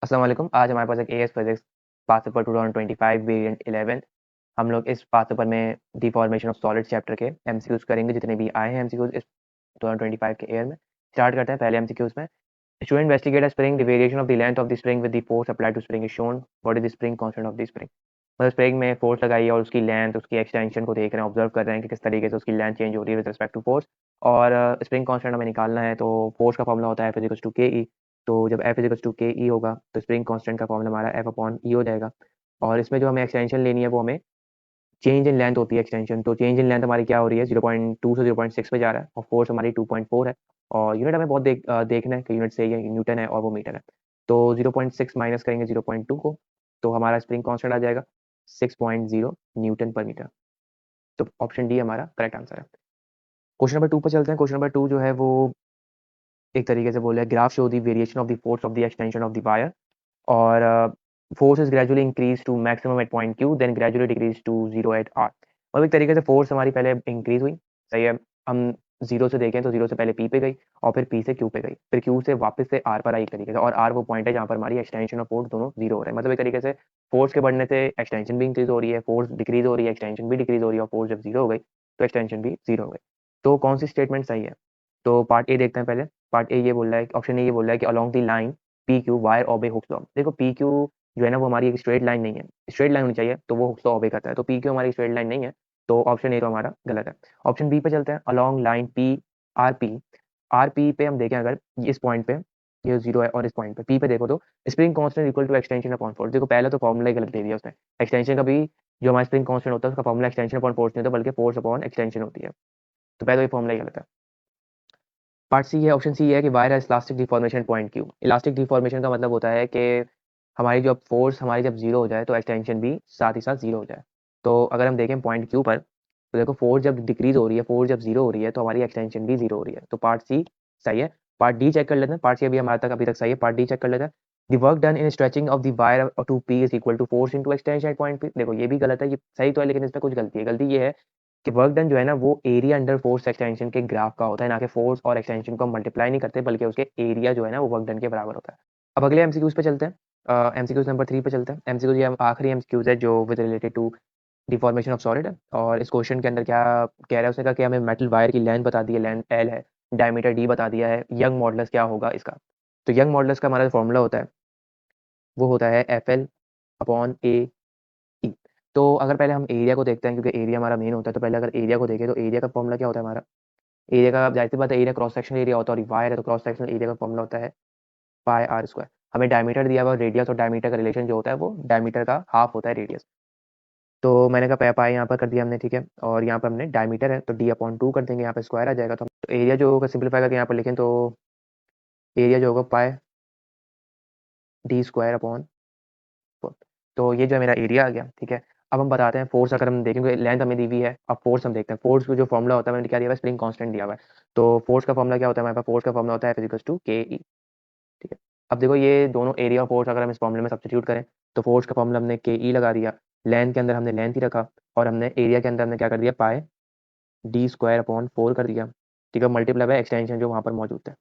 अस्सलाम वालेकुम। आज हमारे पास एक एएस फिजिक्स पास पेपर 2025 वेरिएंट 11। हम लोग इस पास पेपर में डिफॉर्मेशन ऑफ सॉलिड चैप्टर के एमसीक्यूज करेंगे, जितने भी आए हैं एमसीक्यूज इस 2025 के ईयर में। स्टार्ट करते हैं पहले एमसीक्यूज में। Student investigate a spring, the variation of the length of the spring with the force applied to spring is shown. What is the spring constant of the spring? मतलब spring में force लगाई है और उसकी length, उसकी extension को देख रहे हैं, ऑब्जर्व कर रहे हैं कि किस तरीके से उसकी लेंथ चेंज हो रही है विद रिस्पेक्ट टू फोर्स। और स्प्रिंग कांस्टेंट हमें निकालना है, तो फोर्स का फॉर्मूला होता है F इक्वल्स टू के ई। तो जब F इक्वल्स टू के ई होगा तो स्प्रिंग कांस्टेंट का फॉर्मूला हमारा F अपॉन ई हो जाएगा। और इसमें जो हमें एक्सटेंशन लेनी है वो हमें चेंज इन लेंथ होती है एक्सटेंशन। तो चेंज इन लेंथ हमारी क्या हो रही है, 0.2 से 0.6 पे जा रहा है, और फोर्स हमारी 2.4 है। और यूनिट हमें बहुत देखना है कि यूनिट से ये न्यूटन है और वो मीटर है। तो 0.6 माइनस करेंगे 0.2 को, तो हमारा स्प्रिंग कांस्टेंट आ जाएगा 6.0 न्यूटन पर मीटर। तो ऑप्शन डी हमारा करेक्ट आंसर है। क्वेश्चन नंबर 2 पर चलते हैं। क्वेश्चन नंबर 2 जो है वो एक तरीके से बोले, graph show the variation of the force of the extension of the wire. और force is gradually increase to maximum at point Q, then gradually decrease to zero at R. मतलब एक तरीके से फोर्स हमारी पहले इंक्रीज हुई, सही है। हम जीरो से देखें तो जीरो से पहले पी पे गई, और फिर पी से क्यू पे गई, फिर क्यू से वापस से आर पर आई एक तरीके से। और आर वो पॉइंट है जहाँ पर हमारी एक्सटेंशन और फोर्स दोनों जीरो हो रहे हैं। मतलब एक तरीके से फोर्स के बढ़ने से एक्सटेंशन भी इंक्रीज हो रही है, फोर्स डिक्रीज हो रही है, एक्सटेंशन भी डिक्रीज हो रही है, और फोर्स जब जीरो हो गई तो एक्सटेंशन भी जीरो हो गई। तो कौन सी स्टेटमेंट सही है? तो पार्ट ए देखते हैं पहले। पार्ट ए ये बोल रहा है, ऑप्शन ए ये बोल रहा है कि along the line P Q wire obey Hooke's law. देखो पी क्यू जो है ना वो हमारी एक स्ट्रेट लाइन नहीं है, स्ट्रेट लाइन होनी चाहिए, तो वो हुक्स लॉ ओबे करता है। तो पी क्यू हमारी स्ट्रेट लाइन नहीं है, तो ऑप्शन ए तो हमारा गलत है। ऑप्शन बी पे चलते हैं। Along line P R P, R P पे हम देखें अगर इस पॉइंट पे ये जीरो है, और इस पॉइंट पे पी पे देखो तो spring constant equal to extension upon force. देखो पहले तो फॉर्मूला ही गलत दे दिया उसने। एक्सटेंशन का भी जो हमारा स्प्रिंग कांस्टेंट होता है उसका फॉर्मूला एक्सटेंशन अपॉन फोर्स नहीं होता, बल्कि फोर्स अपॉन एक्सटेंशन होती है। तो पहले तो ये फॉर्मूला ही गलत है। पार्ट सी है, ऑप्शन सी है कि wire has elastic deformation point Q. Elastic deformation का मतलब होता है कि हमारी जो फोर्स हमारी जब जीरो हो जाए तो एक्सटेंशन भी साथ ही साथ जीरो हो जाए। तो अगर हम देखें पॉइंट क्यू पर, तो देखो फोर्स जब डिक्रीज हो रही है, फोर्स जब जीरो हो रही है, तो हमारी एक्सटेंशन भी जीरो हो रही है। तो पार्ट सी सही है। पार्ट डी चेक कर लेते हैं। पार्ट सी अभी तक सही है। पार्ट डी चेक कर लेते हैं। The work done in stretching of the wire to P is equal to force into extension at point P. देखो ये भी गलत है, ये सही तो है लेकिन इसमें कुछ गलती है। गलती ये है कि वर्क डन जो है ना वो एरिया अंडर फोर्स एक्सटेंशन के ग्राफ का होता है, ना कि फोर्स और एक्सटेंशन को मल्टीप्लाई नहीं करते, बल्कि उसके एरिया जो है ना वो वर्क डन के बराबर होता है। अब अगले एमसीक्यूज पे चलते हैं। एमसीक्यूज नंबर 3 पे चलते हैं। एमसीक्यूज ये आखिरी एमसीक्यूज है जो with related to deformation of solid है। और इस क्वेश्चन के अंदर क्या कह रहा है, उसने कहा कि हमें मेटल वायर की लेंथ बता दी है, लेंथ एल है, डायमीटर डी बता दिया है, यंग मॉडुलस क्या होगा इसका। तो यंग मॉडुलस का हमारा फॉर्मूला होता है वो होता है एफ एल अपॉन ए ई। तो अगर पहले हम एरिया को देखते हैं, क्योंकि एरिया हमारा मेन होता है, तो पहले अगर एरिया को देखें तो एरिया का फॉर्मूला क्या होता है हमारा। एरिया का जाहिर सी बात है, एरिया क्रॉस सेक्शन एरिया होता है, और वायर है तो क्रॉस सेक्शन एरिया का फॉर्मूला होता है पाई आर स्क्वायर। हमें डायमीटर दिया हुआ, रेडियस और डायमीटर का रिलेशन जो होता है वो डायमीटर का हाफ होता है रेडियस। तो मैंने कहा पाई पाई यहाँ पर कर दिया हमने, ठीक है। और यहाँ पर हमने डायमीटर है तो डी अपॉन टू कर देंगे, यहाँ पे स्क्वायर आ जाएगा। तो एरिया जो होगा सिंपलीफाई करके यहाँ पर लिखें तो एरिया जो होगा पाई डी स्क्वायर अपॉन फोर। तो ये जो है मेरा एरिया आ गया, ठीक है। अब हम बताते हैं फोर्स। अगर हम देखेंगे लेंथ हमें दी हुई है, अब फोर्स हम देखते हैं। फोर्स का जो फॉर्मूला होता है मैंने क्या दिया हुआ है, स्प्रिंग कांस्टेंट दिया हुआ है। तो फोर्स का फॉर्मूला क्या होता है हमारे पास, फोर्स का फॉर्मूला होता है F टू के ई, ठीक है। अब देखो ये दोनों एरिया और फोर्स अगर हम इस फॉर्मूले में सब्स्टिट्यूट करें, तो फोर्स का फॉर्मूला हमने के ई लगा दिया, लेंथ के अंदर हमने लेंथ ही रखा, और हमने एरिया के अंदर हमने क्या कर दिया, पाए डी स्क्वायर अपॉन फोर कर दिया, ठीक है। मल्टीप्लाई बाय एक्सटेंशन जो वहाँ पर मौजूद है।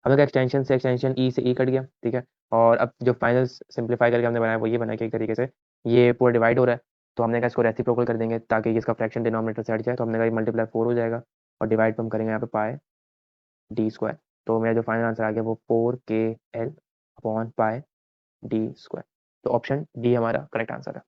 अब देखो एक्सटेंशन से एक्सटेंशन ई से ई कट गया, ठीक है। और अब जो फाइनल सिंपलीफाई करके हमने बनाया वो ये बना कि एक तरीके से ये पूरा डिवाइड हो रहा है, तो हमने कहा इसको रेसिप्रोकल कर देंगे ताकि इसका फ्रैक्शन डिनोमिनेटर से हट जाए। तो हमने कहा मल्टीप्लाई फोर हो जाएगा, और डिवाइड हम करेंगे यहाँ पे पाए डी स्क्वायर। तो मेरा जो फाइनल आंसर आ गया वो 4 k l अपॉन पाए डी स्क्वायर। तो ऑप्शन डी हमारा करेक्ट आंसर है।